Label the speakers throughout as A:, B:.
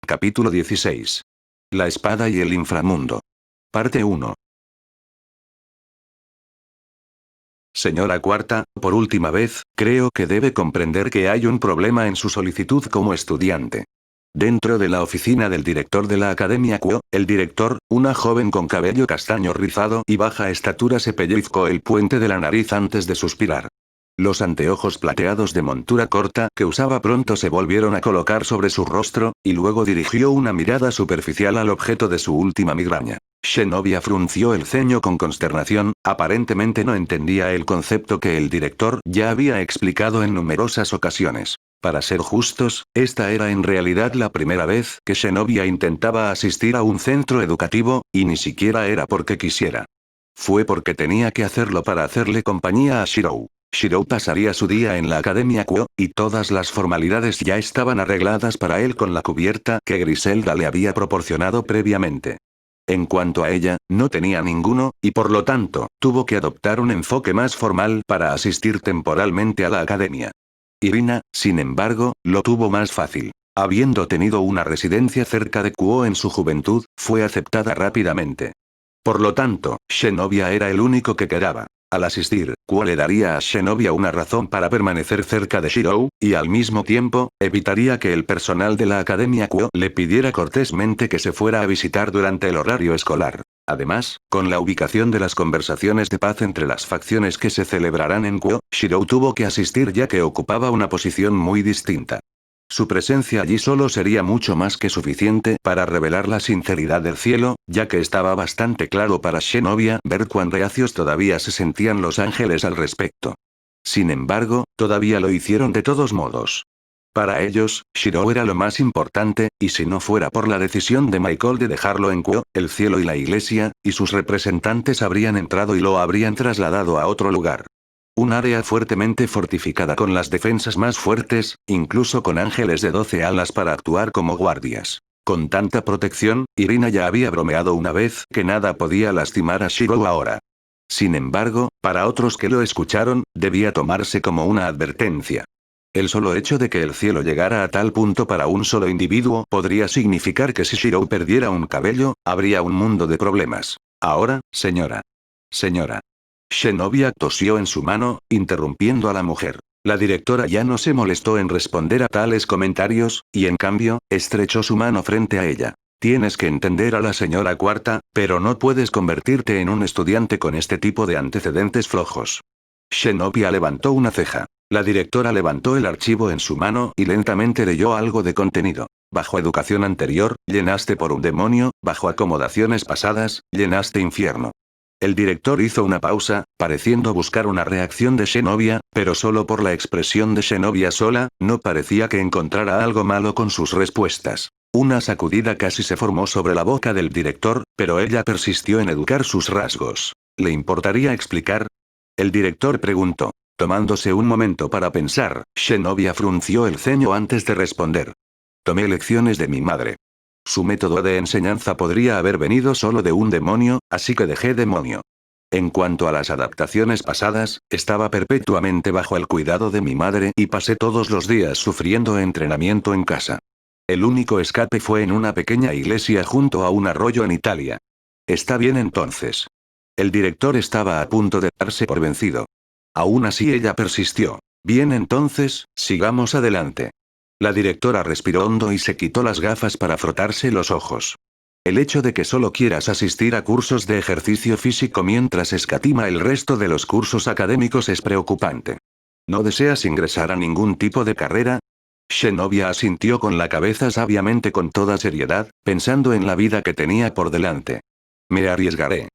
A: Capítulo 16. La espada y el inframundo. Parte 1. Señora Cuarta, por última vez, creo que debe comprender que hay un problema en su solicitud como estudiante. Dentro de la oficina del director de la Academia Kuo, el director, una joven con cabello castaño rizado y baja estatura, se pellizcó el puente de la nariz antes de suspirar. Los anteojos plateados de montura corta que usaba pronto se volvieron a colocar sobre su rostro, y luego dirigió una mirada superficial al objeto de su última migraña. Shinobi frunció el ceño con consternación, aparentemente no entendía el concepto que el director ya había explicado en numerosas ocasiones. Para ser justos, esta era en realidad la primera vez que Shinobi intentaba asistir a un centro educativo, y ni siquiera era porque quisiera. Fue porque tenía que hacerlo para hacerle compañía a Shirou. Shirou pasaría su día en la Academia Kuo, y todas las formalidades ya estaban arregladas para él con la cubierta que Griselda le había proporcionado previamente. En cuanto a ella, no tenía ninguno, y por lo tanto, tuvo que adoptar un enfoque más formal para asistir temporalmente a la academia. Irina, sin embargo, lo tuvo más fácil. Habiendo tenido una residencia cerca de Kuo en su juventud, fue aceptada rápidamente. Por lo tanto, Shinobi era el único que quedaba. Al asistir, Kuo le daría a Shinobi una razón para permanecer cerca de Shirou, y al mismo tiempo, evitaría que el personal de la Academia Kuo le pidiera cortésmente que se fuera a visitar durante el horario escolar. Además, con la ubicación de las conversaciones de paz entre las facciones que se celebrarán en Kuo, Shirou tuvo que asistir ya que ocupaba una posición muy distinta. Su presencia allí solo sería mucho más que suficiente para revelar la sinceridad del cielo, ya que estaba bastante claro para Shinobi ver cuán reacios todavía se sentían los ángeles al respecto. Sin embargo, todavía lo hicieron de todos modos. Para ellos, Shirou era lo más importante, y si no fuera por la decisión de Michael de dejarlo en Kuo, el cielo y la iglesia, y sus representantes habrían entrado y lo habrían trasladado a otro lugar. Un área fuertemente fortificada con las defensas más fuertes, incluso con ángeles de 12 alas para actuar como guardias. Con tanta protección, Irina ya había bromeado una vez que nada podía lastimar a Shirou ahora. Sin embargo, para otros que lo escucharon, debía tomarse como una advertencia. El solo hecho de que el cielo llegara a tal punto para un solo individuo podría significar que si Shirou perdiera un cabello, habría un mundo de problemas. Ahora, señora. Señora. Shinobi tosió en su mano, interrumpiendo a la mujer. La directora ya no se molestó en responder a tales comentarios, y en cambio, estrechó su mano frente a ella. Tienes que entender a la señora Cuarta, pero no puedes convertirte en un estudiante con este tipo de antecedentes flojos. Shinobi levantó una ceja. La directora levantó el archivo en su mano y lentamente leyó algo de contenido. Bajo educación anterior, llenaste por un demonio, bajo acomodaciones pasadas, llenaste infierno. El director hizo una pausa, pareciendo buscar una reacción de Shinobi, pero solo por la expresión de Shinobi sola, no parecía que encontrara algo malo con sus respuestas. Una sacudida casi se formó sobre la boca del director, pero ella persistió en educar sus rasgos. ¿Le importaría explicar? El director preguntó. Tomándose un momento para pensar, Shinobi frunció el ceño antes de responder. Tomé lecciones de mi madre. Su método de enseñanza podría haber venido solo de un demonio, así que dejé demonio. En cuanto a las adaptaciones pasadas, estaba perpetuamente bajo el cuidado de mi madre y pasé todos los días sufriendo entrenamiento en casa. El único escape fue en una pequeña iglesia junto a un arroyo en Italia. Está bien entonces. El director estaba a punto de darse por vencido. Aún así ella persistió. Bien entonces, sigamos adelante. La directora respiró hondo y se quitó las gafas para frotarse los ojos. El hecho de que solo quieras asistir a cursos de ejercicio físico mientras escatima el resto de los cursos académicos es preocupante. ¿No deseas ingresar a ningún tipo de carrera? Shinobi asintió con la cabeza sabiamente con toda seriedad, pensando en la vida que tenía por delante. Me arriesgaré.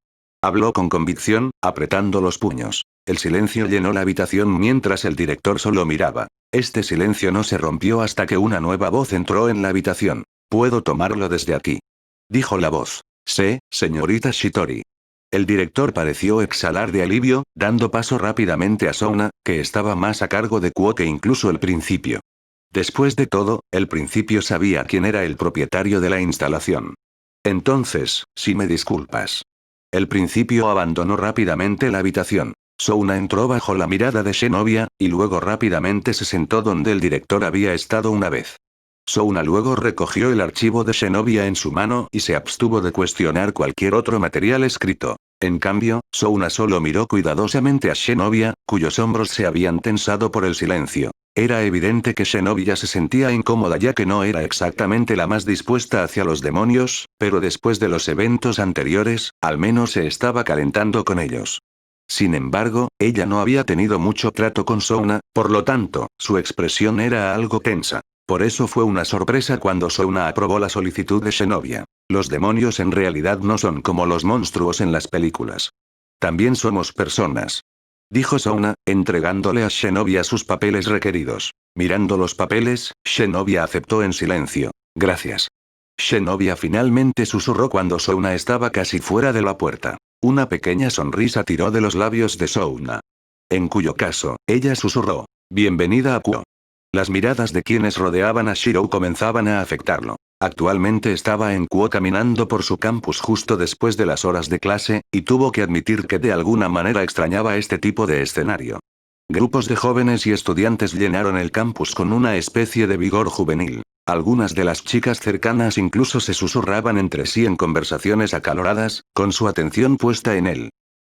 A: Habló con convicción, apretando los puños. El silencio llenó la habitación mientras el director solo miraba. Este silencio no se rompió hasta que una nueva voz entró en la habitación. Puedo tomarlo desde aquí. Dijo la voz. Sí, señorita Shitori. El director pareció exhalar de alivio, dando paso rápidamente a Souna, que estaba más a cargo de Kuo que incluso el principio. Después de todo, el principio sabía quién era el propietario de la instalación. Entonces, si me disculpas. El principio abandonó rápidamente la habitación. Souna entró bajo la mirada de Shinobi, y luego rápidamente se sentó donde el director había estado una vez. Souna luego recogió el archivo de Zenobia en su mano y se abstuvo de cuestionar cualquier otro material escrito. En cambio, Souna solo miró cuidadosamente a Zenobia, cuyos hombros se habían tensado por el silencio. Era evidente que Zenobia se sentía incómoda ya que no era exactamente la más dispuesta hacia los demonios, pero después de los eventos anteriores, al menos se estaba calentando con ellos. Sin embargo, ella no había tenido mucho trato con Souna, por lo tanto, su expresión era algo tensa. Por eso fue una sorpresa cuando Souna aprobó la solicitud de Zenobia. Los demonios en realidad no son como los monstruos en las películas. También somos personas. Dijo Souna, entregándole a Zenobia sus papeles requeridos. Mirando los papeles, Zenobia aceptó en silencio. Gracias. Zenobia finalmente susurró cuando Souna estaba casi fuera de la puerta. Una pequeña sonrisa tiró de los labios de Souna. En cuyo caso, ella susurró. Bienvenida a Kuo. Las miradas de quienes rodeaban a Shirou comenzaban a afectarlo. Actualmente estaba en Kuo caminando por su campus justo después de las horas de clase, y tuvo que admitir que de alguna manera extrañaba este tipo de escenario. Grupos de jóvenes y estudiantes llenaron el campus con una especie de vigor juvenil. Algunas de las chicas cercanas incluso se susurraban entre sí en conversaciones acaloradas, con su atención puesta en él.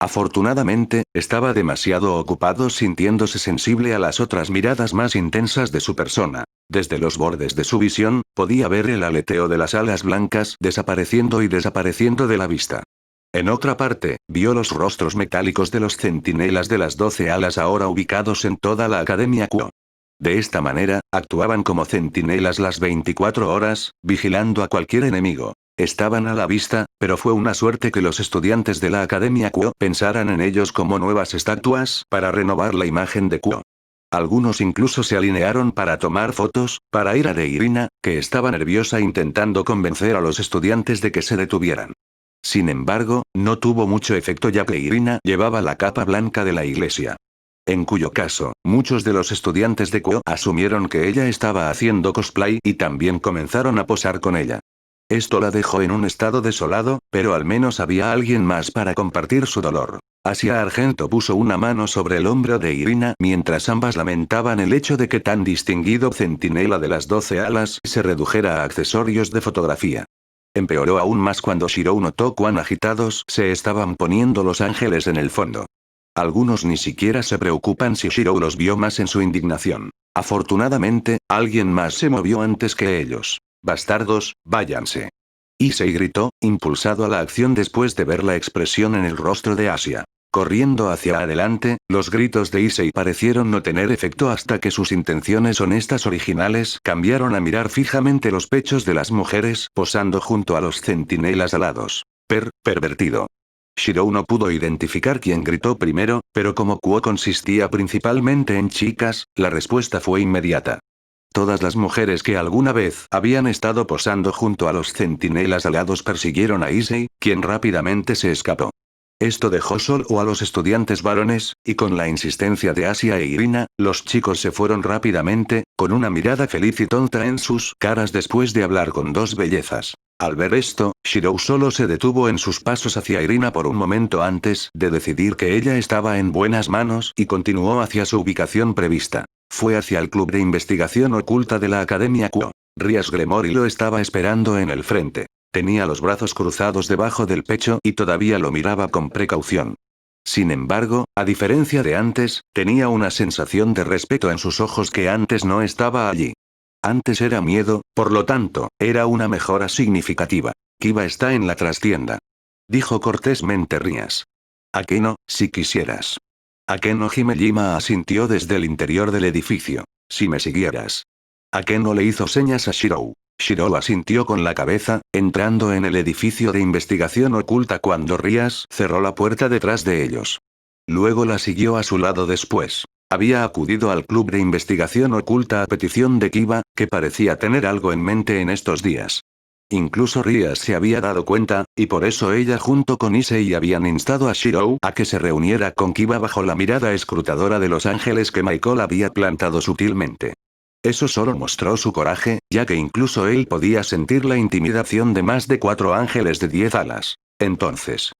A: Afortunadamente, estaba demasiado ocupado sintiéndose sensible a las otras miradas más intensas de su persona. Desde los bordes de su visión, podía ver el aleteo de las alas blancas desapareciendo y desapareciendo de la vista. En otra parte, vio los rostros metálicos de los centinelas de las 12 alas ahora ubicados en toda la Academia Kuo. De esta manera, actuaban como centinelas las 24 horas, vigilando a cualquier enemigo. Estaban a la vista, pero fue una suerte que los estudiantes de la Academia Kuo pensaran en ellos como nuevas estatuas para renovar la imagen de Kuo. Algunos incluso se alinearon para tomar fotos, para ir a de Irina, que estaba nerviosa intentando convencer a los estudiantes de que se detuvieran. Sin embargo, no tuvo mucho efecto ya que Irina llevaba la capa blanca de la iglesia. En cuyo caso, muchos de los estudiantes de Kuo asumieron que ella estaba haciendo cosplay y también comenzaron a posar con ella. Esto la dejó en un estado desolado, pero al menos había alguien más para compartir su dolor. Asia Argento puso una mano sobre el hombro de Irina mientras ambas lamentaban el hecho de que tan distinguido centinela de las 12 alas se redujera a accesorios de fotografía. Empeoró aún más cuando Shirou notó cuán agitados se estaban poniendo los ángeles en el fondo. Algunos ni siquiera se preocupan si Shirou los vio más en su indignación. Afortunadamente, alguien más se movió antes que ellos. Bastardos, váyanse. Issei gritó, impulsado a la acción después de ver la expresión en el rostro de Asia. Corriendo hacia adelante, los gritos de Issei parecieron no tener efecto hasta que sus intenciones honestas originales cambiaron a mirar fijamente los pechos de las mujeres posando junto a los centinelas alados. Pervertido. Shirou no pudo identificar quién gritó primero, pero como Kuo consistía principalmente en chicas, la respuesta fue inmediata. Todas las mujeres que alguna vez habían estado posando junto a los centinelas alados persiguieron a Issei, quien rápidamente se escapó. Esto dejó solo a los estudiantes varones, y con la insistencia de Asia e Irina, los chicos se fueron rápidamente, con una mirada feliz y tonta en sus caras después de hablar con dos bellezas. Al ver esto, Shirou solo se detuvo en sus pasos hacia Irina por un momento antes de decidir que ella estaba en buenas manos y continuó hacia su ubicación prevista. Fue hacia el club de investigación oculta de la Academia Kuo. Rias Gremory lo estaba esperando en el frente. Tenía los brazos cruzados debajo del pecho y todavía lo miraba con precaución. Sin embargo, a diferencia de antes, tenía una sensación de respeto en sus ojos que antes no estaba allí. Antes era miedo, por lo tanto, era una mejora significativa. Kiba está en la trastienda. Dijo cortésmente Rias. Akeno, si quisieras. Akeno Himejima asintió desde el interior del edificio. Si me siguieras. Akeno le hizo señas a Shirou. Shirou asintió con la cabeza, entrando en el edificio de investigación oculta cuando Rias cerró la puerta detrás de ellos. Luego la siguió a su lado después. Había acudido al club de investigación oculta a petición de Kiba, que parecía tener algo en mente en estos días. Incluso Rias se había dado cuenta, y por eso ella junto con Issei habían instado a Shirou a que se reuniera con Kiba bajo la mirada escrutadora de los ángeles que Michael había plantado sutilmente. Eso solo mostró su coraje, ya que incluso él podía sentir la intimidación de más de 4 ángeles de 10 alas. Entonces.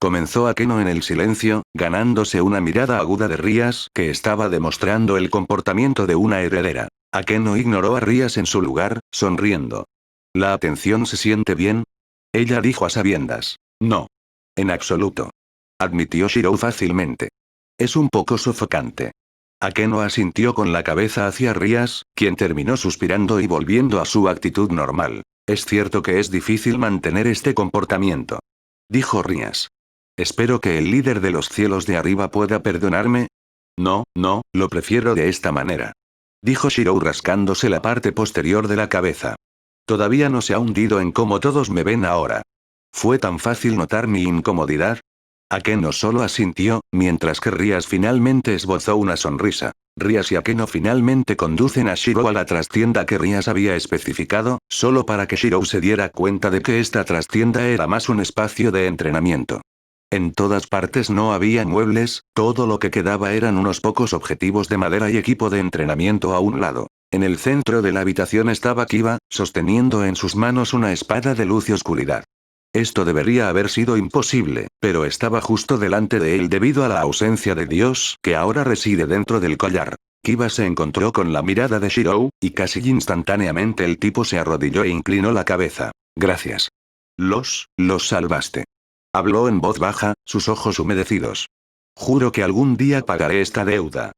A: Comenzó Akeno en el silencio, ganándose una mirada aguda de Rias que estaba demostrando el comportamiento de una heredera. Akeno ignoró a Rías en su lugar, sonriendo. ¿La atención se siente bien? Ella dijo a sabiendas. No. En absoluto. Admitió Shirou fácilmente. Es un poco sofocante. Akeno asintió con la cabeza hacia Rías, quien terminó suspirando y volviendo a su actitud normal. Es cierto que es difícil mantener este comportamiento. Dijo Rías. Espero que el líder de los cielos de arriba pueda perdonarme. No, no, lo prefiero de esta manera. Dijo Shirou rascándose la parte posterior de la cabeza. Todavía no se ha hundido en cómo todos me ven ahora. ¿Fue tan fácil notar mi incomodidad? Akeno solo asintió, mientras que Rías finalmente esbozó una sonrisa. Rías y Akeno finalmente conducen a Shirou a la trastienda que Rías había especificado, solo para que Shirou se diera cuenta de que esta trastienda era más un espacio de entrenamiento. En todas partes no había muebles, todo lo que quedaba eran unos pocos objetivos de madera y equipo de entrenamiento a un lado. En el centro de la habitación estaba Kiba, sosteniendo en sus manos una espada de luz y oscuridad. Esto debería haber sido imposible, pero estaba justo delante de él debido a la ausencia de Dios que ahora reside dentro del collar. Kiba se encontró con la mirada de Shirou, y casi instantáneamente el tipo se arrodilló e inclinó la cabeza. Gracias. Los salvaste. Habló en voz baja, sus ojos humedecidos. Juro que algún día pagaré esta deuda.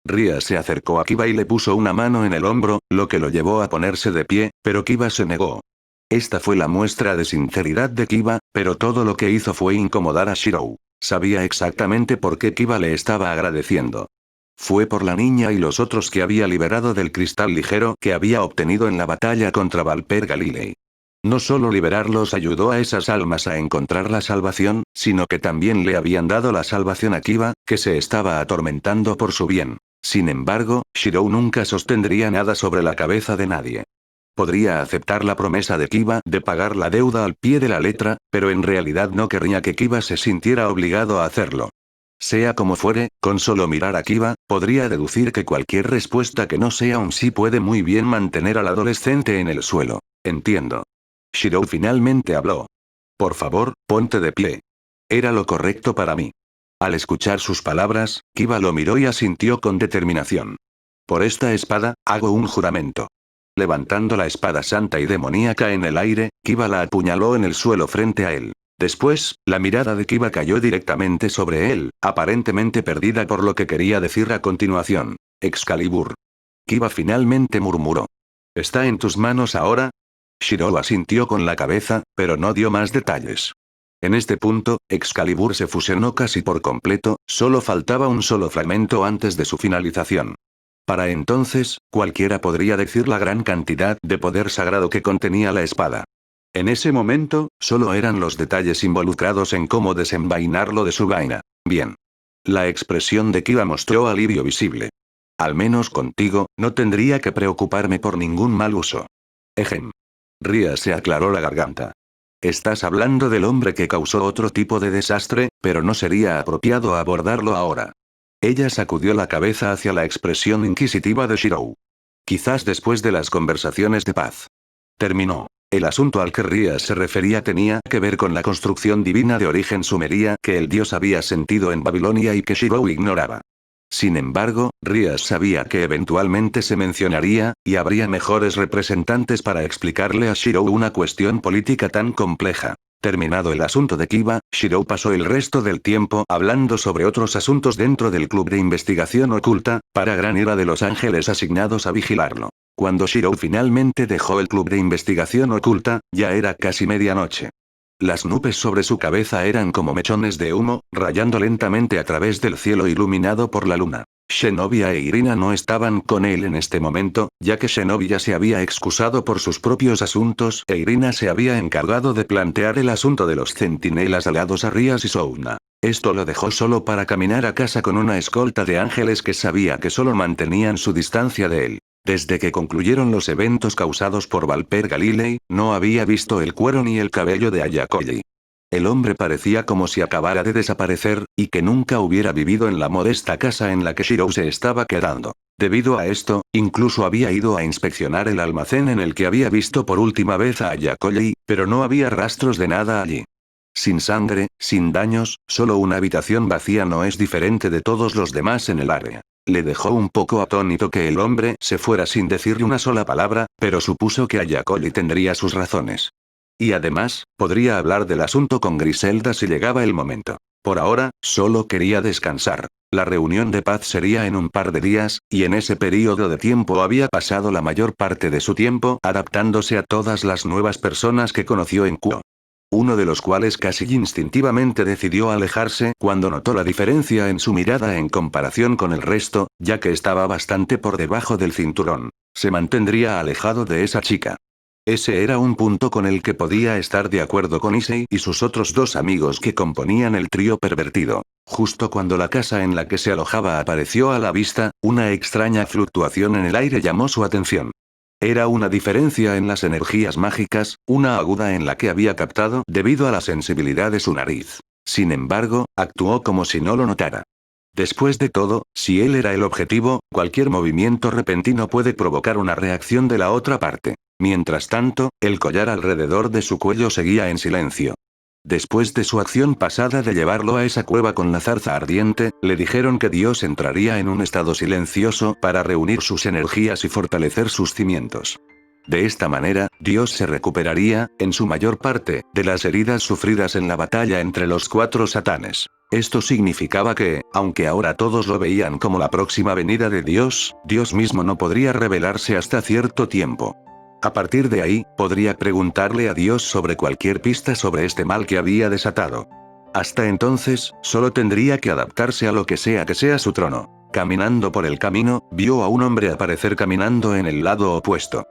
A: Rías se acercó a Kiba y le puso una mano en el hombro, lo que lo llevó a ponerse de pie, pero Kiba se negó. Esta fue la muestra de sinceridad de Kiba, pero todo lo que hizo fue incomodar a Shirou. Sabía exactamente por qué Kiba le estaba agradeciendo. Fue por la niña y los otros que había liberado del cristal ligero que había obtenido en la batalla contra Valper Galilei. No solo liberarlos ayudó a esas almas a encontrar la salvación, sino que también le habían dado la salvación a Kiba, que se estaba atormentando por su bien. Sin embargo, Shirou nunca sostendría nada sobre la cabeza de nadie. Podría aceptar la promesa de Kiba de pagar la deuda al pie de la letra, pero en realidad no querría que Kiba se sintiera obligado a hacerlo. Sea como fuere, con solo mirar a Kiba, podría deducir que cualquier respuesta que no sea un sí puede muy bien mantener al adolescente en el suelo. Entiendo. Shirou finalmente habló. Por favor, ponte de pie. Era lo correcto para mí. Al escuchar sus palabras, Kiba lo miró y asintió con determinación. Por esta espada, hago un juramento. Levantando la espada santa y demoníaca en el aire, Kiba la apuñaló en el suelo frente a él. Después, la mirada de Kiba cayó directamente sobre él, aparentemente perdida por lo que quería decir a continuación. Excalibur. Kiba finalmente murmuró. ¿Está en tus manos ahora? Shirou asintió con la cabeza, pero no dio más detalles. En este punto, Excalibur se fusionó casi por completo, solo faltaba un solo fragmento antes de su finalización. Para entonces, cualquiera podría decir la gran cantidad de poder sagrado que contenía la espada. En ese momento, solo eran los detalles involucrados en cómo desenvainarlo de su vaina. Bien. La expresión de Kiba mostró alivio visible. Al menos contigo, no tendría que preocuparme por ningún mal uso. Ejem. Rías se aclaró la garganta. Estás hablando del hombre que causó otro tipo de desastre, pero no sería apropiado abordarlo ahora. Ella sacudió la cabeza hacia la expresión inquisitiva de Shirou. Quizás después de las conversaciones de paz. Terminó. El asunto al que Rías se refería tenía que ver con la construcción divina de origen sumería que el dios había sentido en Babilonia y que Shirou ignoraba. Sin embargo, Rías sabía que eventualmente se mencionaría, y habría mejores representantes para explicarle a Shirou una cuestión política tan compleja. Terminado el asunto de Kiba, Shirou pasó el resto del tiempo hablando sobre otros asuntos dentro del club de investigación oculta, para gran ira de los ángeles asignados a vigilarlo. Cuando Shirou finalmente dejó el club de investigación oculta, ya era casi medianoche. Las nubes sobre su cabeza eran como mechones de humo, rayando lentamente a través del cielo iluminado por la luna. Zenobia e Irina no estaban con él en este momento, ya que Zenobia se había excusado por sus propios asuntos e Irina se había encargado de plantear el asunto de los centinelas alados a Rías y Souna. Esto lo dejó solo para caminar a casa con una escolta de ángeles que sabía que solo mantenían su distancia de él. Desde que concluyeron los eventos causados por Valper Galilei, no había visto el cuero ni el cabello de Ayakoyi. El hombre parecía como si acabara de desaparecer, y que nunca hubiera vivido en la modesta casa en la que Shirou se estaba quedando. Debido a esto, incluso había ido a inspeccionar el almacén en el que había visto por última vez a Ayakoyi, pero no había rastros de nada allí. Sin sangre, sin daños, solo una habitación vacía no es diferente de todos los demás en el área. Le dejó un poco atónito que el hombre se fuera sin decirle una sola palabra, pero supuso que Ayakoli tendría sus razones. Y además, podría hablar del asunto con Griselda si llegaba el momento. Por ahora, solo quería descansar. La reunión de paz sería en un par de días, y en ese periodo de tiempo había pasado la mayor parte de su tiempo adaptándose a todas las nuevas personas que conoció en Kuo. Uno de los cuales casi instintivamente decidió alejarse cuando notó la diferencia en su mirada en comparación con el resto, ya que estaba bastante por debajo del cinturón. Se mantendría alejado de esa chica. Ese era un punto con el que podía estar de acuerdo con Issei y sus otros dos amigos que componían el trío pervertido. Justo cuando la casa en la que se alojaba apareció a la vista, una extraña fluctuación en el aire llamó su atención. Era una diferencia en las energías mágicas, una aguda en la que había captado debido a la sensibilidad de su nariz. Sin embargo, actuó como si no lo notara. Después de todo, si él era el objetivo, cualquier movimiento repentino puede provocar una reacción de la otra parte. Mientras tanto, el collar alrededor de su cuello seguía en silencio. Después de su acción pasada de llevarlo a esa cueva con la zarza ardiente, le dijeron que Dios entraría en un estado silencioso para reunir sus energías y fortalecer sus cimientos. De esta manera, Dios se recuperaría, en su mayor parte, de las heridas sufridas en la batalla entre los cuatro satanes. Esto significaba que, aunque ahora todos lo veían como la próxima venida de Dios, Dios mismo no podría revelarse hasta cierto tiempo. A partir de ahí, podría preguntarle a Dios sobre cualquier pista sobre este mal que había desatado. Hasta entonces, solo tendría que adaptarse a lo que sea su trono. Caminando por el camino, vio a un hombre aparecer caminando en el lado opuesto.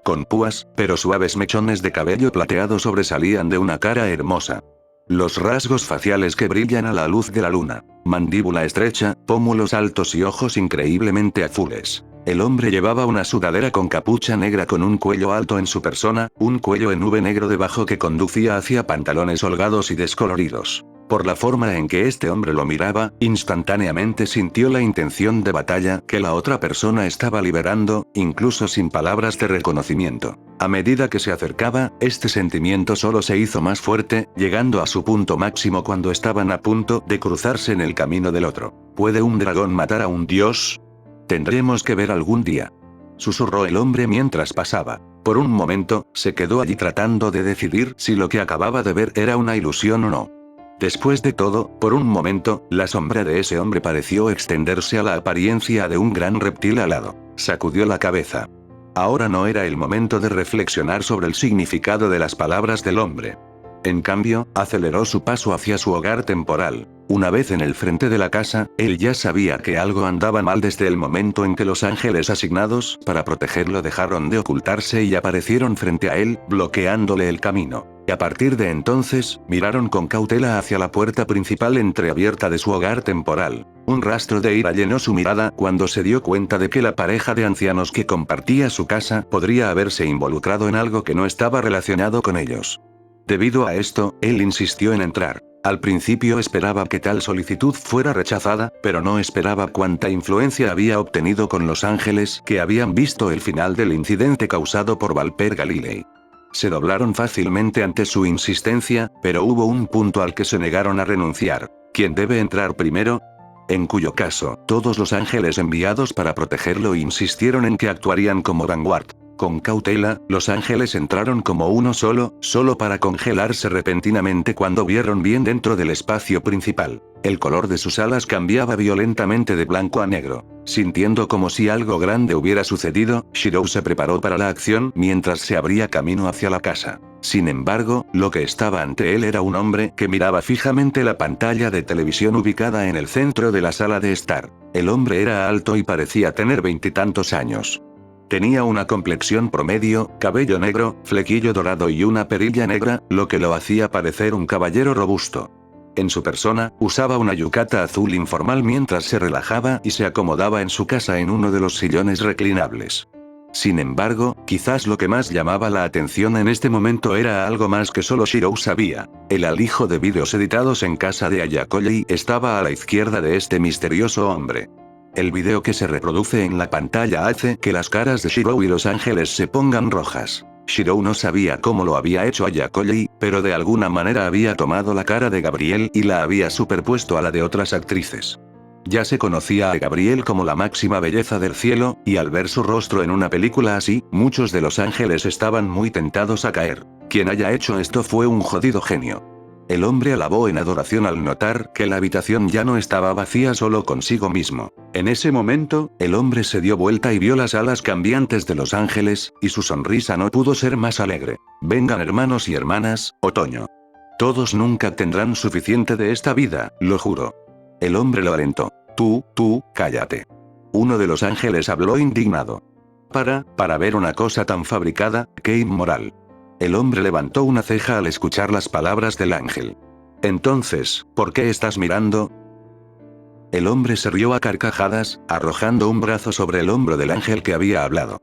A: Con púas, pero suaves mechones de cabello plateado sobresalían de una cara hermosa. Los rasgos faciales que brillan a la luz de la luna. Mandíbula estrecha, pómulos altos y ojos increíblemente azules. El hombre llevaba una sudadera con capucha negra con un cuello alto en su persona, un cuello en V negro debajo que conducía hacia pantalones holgados y descoloridos. Por la forma en que este hombre lo miraba, instantáneamente sintió la intención de batalla que la otra persona estaba liberando, incluso sin palabras de reconocimiento. A medida que se acercaba, este sentimiento solo se hizo más fuerte, llegando a su punto máximo cuando estaban a punto de cruzarse en el camino del otro. ¿Puede un dragón matar a un dios? Tendremos que ver algún día. Susurró el hombre mientras pasaba. Por un momento, se quedó allí tratando de decidir si lo que acababa de ver era una ilusión o no. Después de todo, por un momento, la sombra de ese hombre pareció extenderse a la apariencia de un gran reptil alado. Sacudió la cabeza. Ahora no era el momento de reflexionar sobre el significado de las palabras del hombre. En cambio, aceleró su paso hacia su hogar temporal. Una vez en el frente de la casa, él ya sabía que algo andaba mal desde el momento en que los ángeles asignados para protegerlo dejaron de ocultarse y aparecieron frente a él, bloqueándole el camino. Y a partir de entonces, miraron con cautela hacia la puerta principal entreabierta de su hogar temporal. Un rastro de ira llenó su mirada cuando se dio cuenta de que la pareja de ancianos que compartía su casa podría haberse involucrado en algo que no estaba relacionado con ellos. Debido a esto, él insistió en entrar. Al principio esperaba que tal solicitud fuera rechazada, pero no esperaba cuánta influencia había obtenido con los ángeles que habían visto el final del incidente causado por Valper Galilei. Se doblaron fácilmente ante su insistencia, pero hubo un punto al que se negaron a renunciar. ¿Quién debe entrar primero? En cuyo caso, todos los ángeles enviados para protegerlo insistieron en que actuarían como vanguard. Con cautela, los ángeles entraron como uno solo para congelarse repentinamente cuando vieron bien dentro del espacio principal. El color de sus alas cambiaba violentamente de blanco a negro. Sintiendo como si algo grande hubiera sucedido, Shirou se preparó para la acción mientras se abría camino hacia la casa. Sin embargo, lo que estaba ante él era un hombre que miraba fijamente la pantalla de televisión ubicada en el centro de la sala de estar. El hombre era alto y parecía tener 20 y tantos años. Tenía una complexión promedio, cabello negro, flequillo dorado y una perilla negra, lo que lo hacía parecer un caballero robusto. En su persona, usaba una yukata azul informal mientras se relajaba y se acomodaba en su casa en uno de los sillones reclinables. Sin embargo, quizás lo que más llamaba la atención en este momento era algo más que solo Shirou sabía. El alijo de vídeos editados en casa de Ayakoli estaba a la izquierda de este misterioso hombre. El video que se reproduce en la pantalla hace que las caras de Shirou y los ángeles se pongan rojas. Shirou no sabía cómo lo había hecho Ayakoli, pero de alguna manera había tomado la cara de Gabriel y la había superpuesto a la de otras actrices. Ya se conocía a Gabriel como la máxima belleza del cielo, y al ver su rostro en una película así, muchos de los ángeles estaban muy tentados a caer. Quien haya hecho esto fue un jodido genio. El hombre alabó en adoración al notar que la habitación ya no estaba vacía solo consigo mismo. En ese momento, el hombre se dio vuelta y vio las alas cambiantes de los ángeles, y su sonrisa no pudo ser más alegre. Vengan hermanos y hermanas, otoño. Todos nunca tendrán suficiente de esta vida, lo juro. El hombre lo alentó. Tú, cállate. Uno de los ángeles habló indignado. Para ver una cosa tan fabricada, qué inmoral. El hombre levantó una ceja al escuchar las palabras del ángel. Entonces, ¿por qué estás mirando? El hombre se rió a carcajadas, arrojando un brazo sobre el hombro del ángel que había hablado.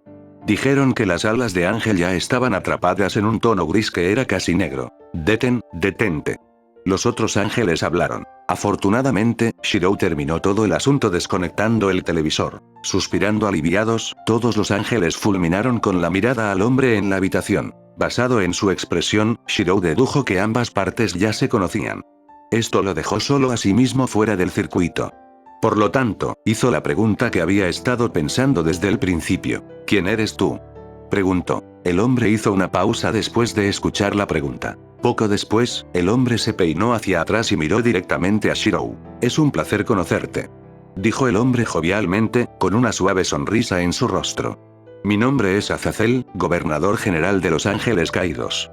A: Dijeron que las alas de ángel ya estaban atrapadas en un tono gris que era casi negro. Detente. Los otros ángeles hablaron. Afortunadamente, Shirou terminó todo el asunto desconectando el televisor. Suspirando aliviados, todos los ángeles fulminaron con la mirada al hombre en la habitación. Basado en su expresión, Shirou dedujo que ambas partes ya se conocían. Esto lo dejó solo a sí mismo fuera del circuito. Por lo tanto, hizo la pregunta que había estado pensando desde el principio. ¿Quién eres tú? Preguntó. El hombre hizo una pausa después de escuchar la pregunta. Poco después, el hombre se peinó hacia atrás y miró directamente a Shirou. Es un placer conocerte. Dijo el hombre jovialmente, con una suave sonrisa en su rostro. Mi nombre es Azazel, gobernador general de Los Ángeles Caídos.